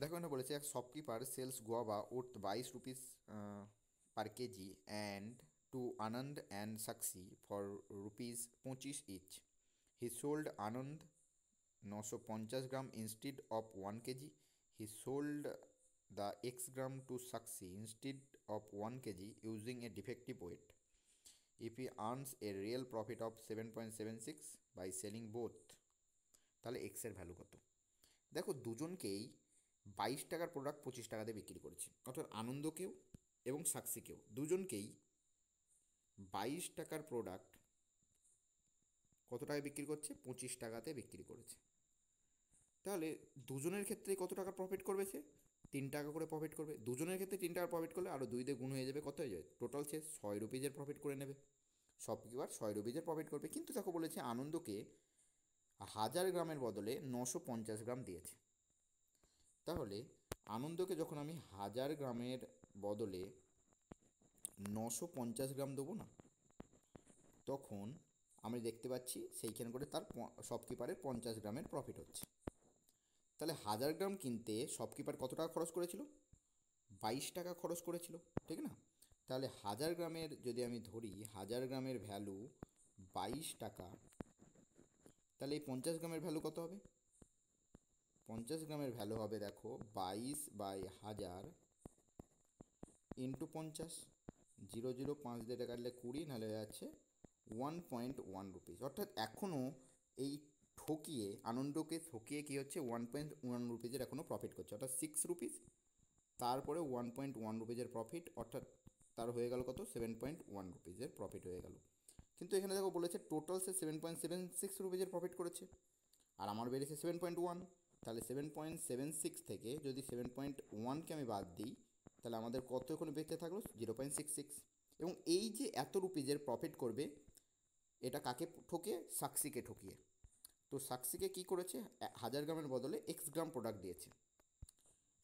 দেখো এখানে বলেছে এক shopkeeper sales guava worth 22 rupees per kg and to Anand and Sakshi for rupees 25 each. He sold Anand 950 gram instead of 1 kg. He sold the X gram to Sakshi instead of 1 kg using a defective weight. If he earns a real profit of 7.76 by selling both, তাহলে x এর value কত? দেখো দুজনকেই 22 টাকার product 25 টাকা দিয়ে বিক্রি করেছে, অর্থাৎ আনন্দকেও এবং সাক্ষীকেও দুজনকেই 22 টাকার প্রোডাক্ট কত টাকায় বিক্রি করছে? 25 টাকাতে বিক্রি করেছে। তাহলে দুজনের ক্ষেত্রে কত টাকা প্রফিট করবে? সে 3 টাকা করে প্রফিট করবে। দুজনের ক্ষেত্রে 3 টাকা প্রফিট করলে আরও 2 দিয়ে গুণ হয়ে যাবে, কত হয়ে যাবে? টোটাল সে 6 রুপিজের প্রফিট করে নেবে। শপকিপার 6 রুপিজের প্রফিট করবে, কিন্তু দেখো বলেছে আনন্দকে 1000 গ্রামের বদলে 950 গ্রাম দিয়েছে। তাহলে আনন্দকে যখন আমি 1000 গ্রামের বদলে 950 গ্রাম দেবো না, তখন আমি দেখতে পাচ্ছি সেইখানে করে তার শপকিপারের 50 গ্রামের প্রফিট হচ্ছে। তাহলে 1000 গ্রাম কিনতে শপকিপার কত টাকা খরচ করেছিল? 22 টাকা খরচ করেছিল, ঠিক না? তাহলে 1000 গ্রামের যদি আমি ধরি 1000 গ্রামের ভ্যালু 22 টাকা, তাহলে এই 50 গ্রামের ভ্যালু কত হবে? 50 গ্রামের ভ্যালু হবে, দেখো 22/1000 ইন্টু 50, 0.05 দিয়ে কাটলে 20, নাহলে হয়ে যাচ্ছে 1.1 রুপিস। অর্থাৎ এখনও এই ঠকিয়ে, আনন্দকে ঠকিয়ে কী হচ্ছে, 1.1 রুপিজের এখনও প্রফিট করছে, অর্থাৎ 6 রুপিস, তারপরে 1.1 রুপিজের প্রফিট, অর্থাৎ তার হয়ে গেল কত? 7.1 রুপিজের প্রফিট হয়ে গেল। কিন্তু এখানে দেখো বলেছে টোটাল সে 7.76 রুপিজের প্রফিট করেছে, আর আমার বেরিয়েছে 7.1। তাহলে 7.76 থেকে যদি 7.1কে আমি বাদ দিই, তাহলে আমাদের কত এখন বেঁচে থাকলো? 0.66। এবং এই যে এত রুপিজের প্রফিট করবে, এটা কাকে ঠকিয়ে? সাক্ষীকে ঠকিয়ে। তো সাক্ষীকে কী করেছে? 1000 গ্রামের বদলে এক্স গ্রাম প্রোডাক্ট দিয়েছে।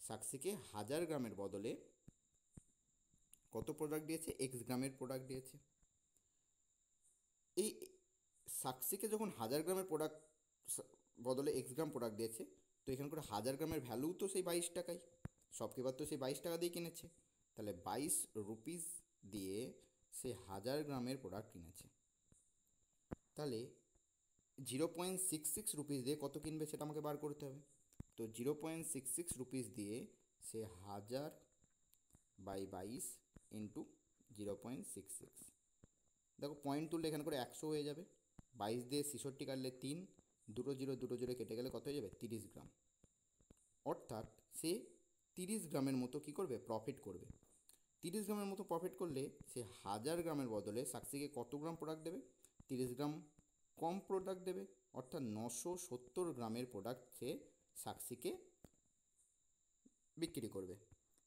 সাক্ষীকে 1000 গ্রামের বদলে কত প্রোডাক্ট দিয়েছে? এক্স গ্রামের প্রোডাক্ট দিয়েছে। এই সাক্ষীকে যখন 1000 গ্রামের প্রোডাক্ট বদলে এক্স গ্রাম প্রোডাক্ট দিয়েছে, তো এখানে করে 1000 গ্রামের ভ্যালু তো সেই 22 টাকাই, শপকিপার তো সেই 22 টাকা দিয়ে কিনেছে। তাহলে 22 রুপিস দিয়ে সে 1000 গ্রামের প্রোডাক্ট কিনেছে। তাহলে 0.66 রুপিস দিয়ে কত কিনবে সেটা আমাকে বার করতে হবে। তো 0.66 রুপিস দিয়ে সে 1000/22 ইন্টু 0.66, দেখো পয়েন্ট তুললে এখানে করে 100 হয়ে যাবে। 22 দিয়ে 66 কাটলে 3, 2 জিরো কেটে গেলে কত হয়ে যাবে? 30 গ্রাম। অর্থাৎ সে 30 গ্রামের মতো কী করবে? প্রফিট করবে। 30 গ্রামের মতো প্রফিট করলে সে 1000 গ্রামের বদলে সাক্ষীকে কত গ্রাম প্রোডাক্ট দেবে? 30 গ্রাম কম প্রোডাক্ট দেবে, অর্থাৎ 970 গ্রামের প্রোডাক্ট সে সাক্ষীকে বিক্রি করবে।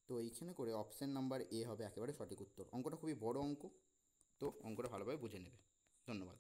তো এইখানে করে অপশান নাম্বার এ হবে একেবারে সঠিক উত্তর। অঙ্কটা খুবই বড় অঙ্ক, তো অঙ্কটা ভালোভাবে বুঝে নেবে। ধন্যবাদ।